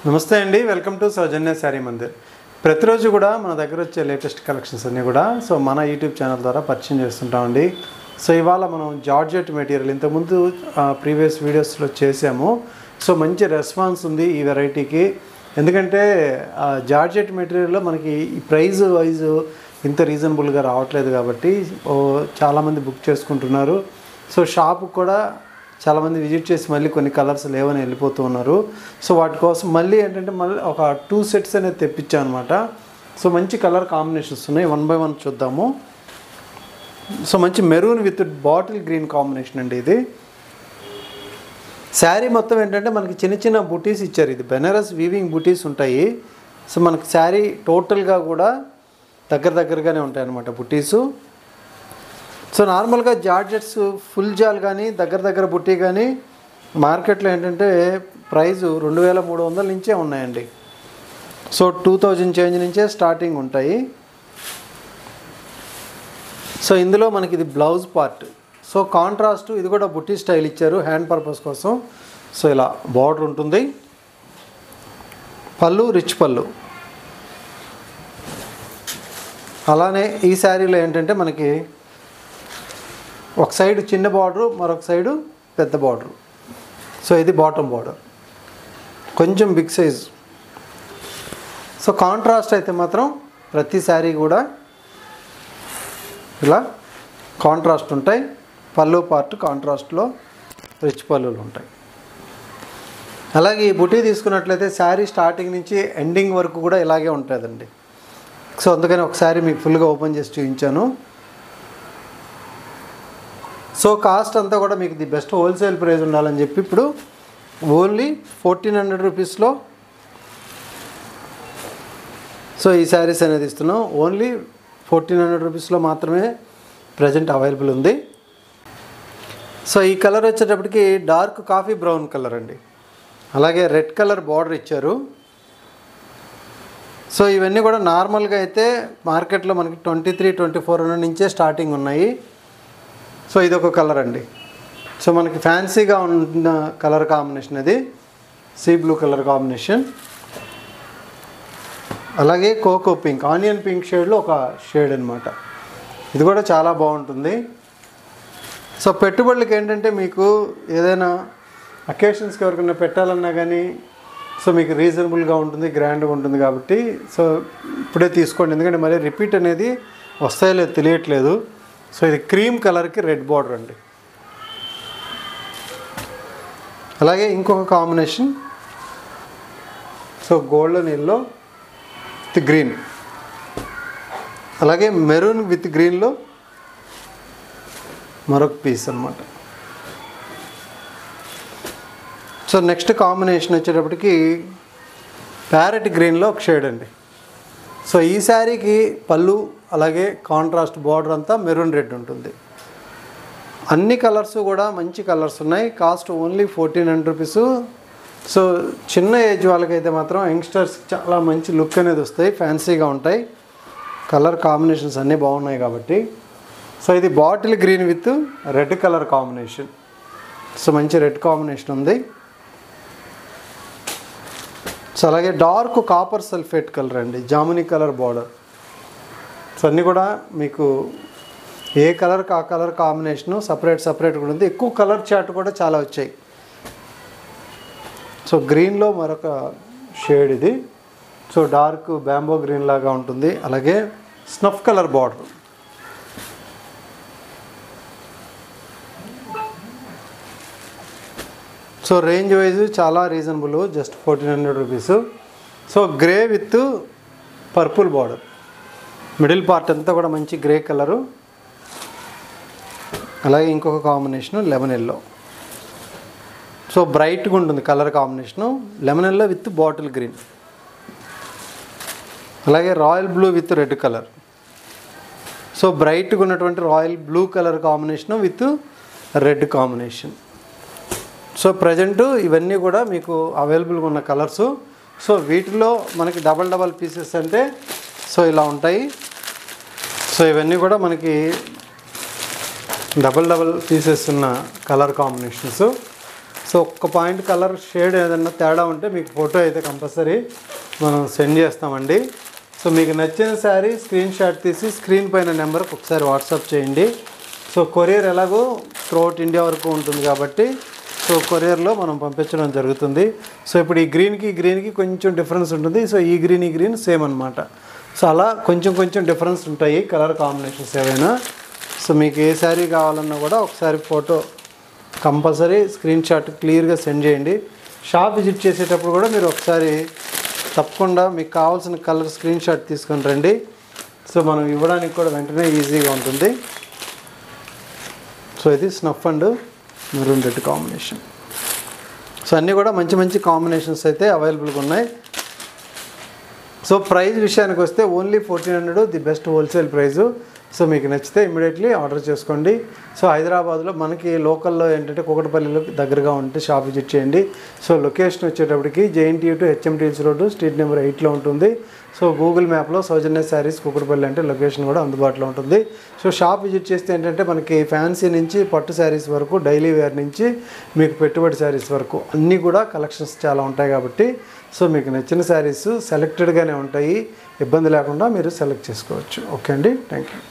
నమస్తే అండి, welcome to సౌజన్య శారీ మందిర్. ప్రతిరోజు కూడా మన దగ్గర వచ్చే లేటెస్ట్ కలెక్షన్స్ అన్నీ కూడా మన యూట్యూబ్ ఛానల్ ద్వారా పరిచయం చేస్తుంటామండి. ఇవాళ మనం జార్జెట్ మెటీరియల్ ఇంతకుముందు ప్రీవియస్ వీడియోస్లో చేసాము. మంచి రెస్పాన్స్ ఉంది ఈ వెరైటీకి. ఎందుకంటే జార్జెట్ మెటీరియల్లో మనకి ఈ ప్రైస్ వైజ్ ఇంత రీజనబుల్గా రావట్లేదు కాబట్టి చాలామంది బుక్ చేసుకుంటున్నారు. షాప్కి కూడా చాలామంది విజిట్ చేసి మళ్ళీ కొన్ని కలర్స్ లేవని వెళ్ళిపోతూ ఉన్నారు. వాటి కోసం మళ్ళీ ఏంటంటే మళ్ళీ ఒక 2 సెట్స్ అనేది తెప్పించాను అనమాట. మంచి కలర్ కాంబినేషన్స్ ఉన్నాయి, 1 by 1 చూద్దాము. మంచి maroon with bottle green combination అండి ఇది. శారీ మొత్తం ఏంటంటే మనకి చిన్న చిన్న బుటీస్ ఇచ్చారు. ఇది బెనారస్ వీవింగ్ బుటీస్ ఉంటాయి. మనకి శారీ టోటల్గా కూడా దగ్గరగానే ఉంటాయి అన్నమాట బుటీసు. నార్మల్గా జార్జెట్స్ ఫుల్ జాల్ కానీ దగ్గర బుట్టి కానీ మార్కెట్లో ఏంటంటే ప్రైస్ 2300 నుంచే ఉన్నాయండి. 2000 చేంజ్ నుంచే స్టార్టింగ్ ఉంటాయి. ఇందులో మనకి ఇది బ్లౌజ్ పార్ట్. కాంట్రాస్ట్ ఇది కూడా బుట్టి స్టైల్ ఇచ్చారు హ్యాండ్ పర్పస్ కోసం. ఇలా బార్డర్ ఉంటుంది. పళ్ళు రిచ్ పళ్ళు. అలానే ఈ శారీలో ఏంటంటే మనకి ఒక సైడ్ చిన్న బార్డరు, మరొక సైడు పెద్ద బార్డరు. ఇది బాటమ్ బార్డర్, కొంచెం బిగ్ సైజ్. కాంట్రాస్ట్ అయితే మాత్రం ప్రతి శారీ కూడా ఇలా కాంట్రాస్ట్ ఉంటాయి. పళ్ళు పార్ట్ కాంట్రాస్ట్లో రిచ్ పళ్ళులు ఉంటాయి. అలాగే ఈ బుటీ తీసుకున్నట్లయితే శారీ స్టార్టింగ్ నుంచి ఎండింగ్ వరకు కూడా ఇలాగే ఉంటుందండి. అందుకని ఒకసారి మీకు ఫుల్గా ఓపెన్ చేసి చూపించాను. కాస్ట్ అంతా కూడా మీకు ది బెస్ట్ హోల్సేల్ ప్రైస్ ఉండాలని చెప్పి ఇప్పుడు ఓన్లీ 1400 రూపీస్లో ఈ శారీస్ అనేది ఇస్తున్నాం. ఓన్లీ 1400 రూపీస్లో మాత్రమే ప్రజెంట్ అవైలబుల్ ఉంది. ఈ కలర్ వచ్చేటప్పటికి డార్క్ కాఫీ బ్రౌన్ కలర్ అండి. అలాగే రెడ్ కలర్ బార్డర్ ఇచ్చారు. ఇవన్నీ కూడా నార్మల్గా అయితే మార్కెట్లో మనకి 2300-2400 నుంచే స్టార్టింగ్ ఉన్నాయి. ఇదొక కలర్ అండి. మనకి ఫ్యాన్సీగా ఉన్న కలర్ కాంబినేషన్ ఇది సీ బ్లూ కలర్ కాంబినేషన్. అలాగే కోకో పింక్, ఆనియన్ పింక్ షేడ్లో ఒక షేడ్ అనమాట. ఇది కూడా చాలా బాగుంటుంది. పెట్టుబడులకి ఏంటంటే మీకు ఏదైనా అకేషన్స్కి ఎవరికైనా పెట్టాలన్నా కానీ మీకు రీజనబుల్గా ఉంటుంది, గ్రాండ్గా ఉంటుంది కాబట్టి ఇప్పుడే తీసుకోండి. ఎందుకంటే మళ్ళీ రిపీట్ అనేది వస్తాయో లేదో తెలియట్లేదు. ఇది క్రీమ్ కలర్కి రెడ్ బార్డర్ అండి. అలాగే ఇంకొక combination golden yellow with green. అలాగే మెరూన్ విత్ గ్రీన్లో మరొక పీస్ అన్నమాట. నెక్స్ట్ కాంబినేషన్ వచ్చేటప్పటికి ప్యారెట్ గ్రీన్లో ఒక షేడ్ అండి. ఈ శారీకి పళ్ళు అలాగే కాంట్రాస్ట్ బార్డర్ అంతా మెరూన్ రెడ్ ఉంటుంది. అన్ని కలర్స్ కూడా మంచి కలర్స్ ఉన్నాయి. Cost only 1400 rupees. చిన్న ఏజ్ వాళ్ళకైతే మాత్రం యంగ్స్టర్స్ చాలా మంచి లుక్ అనేది వస్తాయి, ఫ్యాన్సీగా ఉంటాయి. కలర్ కాంబినేషన్స్ అన్నీ బాగున్నాయి కాబట్టి. ఇది bottle green with red colour combination. మంచి రెడ్ కాంబినేషన్ ఉంది. అలాగే డార్క్ కాపర్ సల్ఫేట్ కలర్ అండి, జామునీ కలర్ బార్డర్. అన్నీ కూడా మీకు ఏ కలర్కి ఆ కలర్ కాంబినేషను సపరేట్గా ఉంటుంది. ఎక్కువ కలర్ చార్ట్ కూడా చాలా వచ్చాయి. గ్రీన్లో మరొక షేడ్ ఇది. డార్క్ బ్యాంబో గ్రీన్ లాగా ఉంటుంది. అలాగే snuff colour border. Range wise చాలా reasonable, just 1400 rupees. Grey with purple border. Middle part అంతా కూడా మంచి గ్రే కలరు. అలాగే ఇంకొక కాంబినేషను లెమన్ ఎల్లో. బ్రైట్గా ఉంటుంది colour combination. Lemon yellow with bottle green. అలాగే royal blue with red colour. బ్రైట్గా ఉన్నటువంటి royal blue colour combination with red combination. Present ఇవన్నీ కూడా మీకు అవైలబుల్గా ఉన్న కలర్సు. వీటిలో మనకి డబల్ పీసెస్ అంటే ఇలా ఉంటాయి. ఇవన్నీ కూడా మనకి డబల్ పీసెస్ ఉన్న కలర్ కాంబినేషన్స్. సో ఒక్క పాయింట్ కలర్ షేడ్ ఏదైనా తేడా ఉంటే మీకు ఫోటో అయితే కంపల్సరీ మనం సెండ్ చేస్తామండి. సో మీకు నచ్చిన శారీ స్క్రీన్ షాట్ తీసి స్క్రీన్ పైన నెంబర్కి ఒకసారి వాట్సాప్ చేయండి. సో కొరియర్ ఎలాగో త్రూఅవుట్ ఇండియా వరకు ఉంటుంది కాబట్టి సో కొరియర్లో మనం పంపించడం జరుగుతుంది. సో ఇప్పుడు ఈ గ్రీన్కి కొంచెం డిఫరెన్స్ ఉంటుంది. సో ఈ గ్రీన్ సేమ్ అనమాట. సో అలా కొంచెం డిఫరెన్స్ ఉంటాయి కలర్ కాంబినేషన్స్ ఏవైనా. సో మీకు ఏ శారీ కావాలన్నా కూడా ఒకసారి ఫోటో కంపల్సరీ స్క్రీన్ షాట్ క్లియర్గా సెండ్ చేయండి. షాప్ విజిట్ చేసేటప్పుడు కూడా మీరు ఒకసారి తప్పకుండా మీకు కావాల్సిన కలర్ స్క్రీన్ షాట్ తీసుకొని రండి. సో మనం ఇవ్వడానికి కూడా వెంటనే ఈజీగా ఉంటుంది. సో ఇది snuff and maroon red combination. So అన్నీ కూడా మంచి కాంబినేషన్స్ అయితే అవైలబుల్గా ఉన్నాయి. సో ప్రైస్ విషయానికి వస్తే only 1400 the best wholesale price. So మీకు నచ్చితే ఇమీడియట్లీ ఆర్డర్ చేసుకోండి. సో హైదరాబాద్లో మనకి లోకల్లో ఏంటంటే కూకట్పల్లిలో దగ్గరగా ఉంటే షాప్ విజిట్ చేయండి. సో లొకేషన్ వచ్చేటప్పటికి JNTU to HMTS road street number 8లో ఉంటుంది. సో గూగుల్ మ్యాప్లో సౌజన్య శారీస్ కూకట్పల్లి అంటే లొకేషన్ కూడా అందుబాటులో ఉంటుంది. సో షాప్ విజిట్ చేస్తే ఏంటంటే మనకి ఫ్యాన్సీ నుంచి పట్టు శారీస్ వరకు, డైలీ వేర్ నుంచి మీకు పెట్టుబడి శారీస్ వరకు అన్నీ కూడా కలెక్షన్స్ చాలా ఉంటాయి కాబట్టి సో మీకు నచ్చిన శారీస్ సెలెక్టెడ్గానే ఉంటాయి. ఇబ్బంది లేకుండా మీరు సెలెక్ట్ చేసుకోవచ్చు. ఓకే అండి, థ్యాంక్ యూ.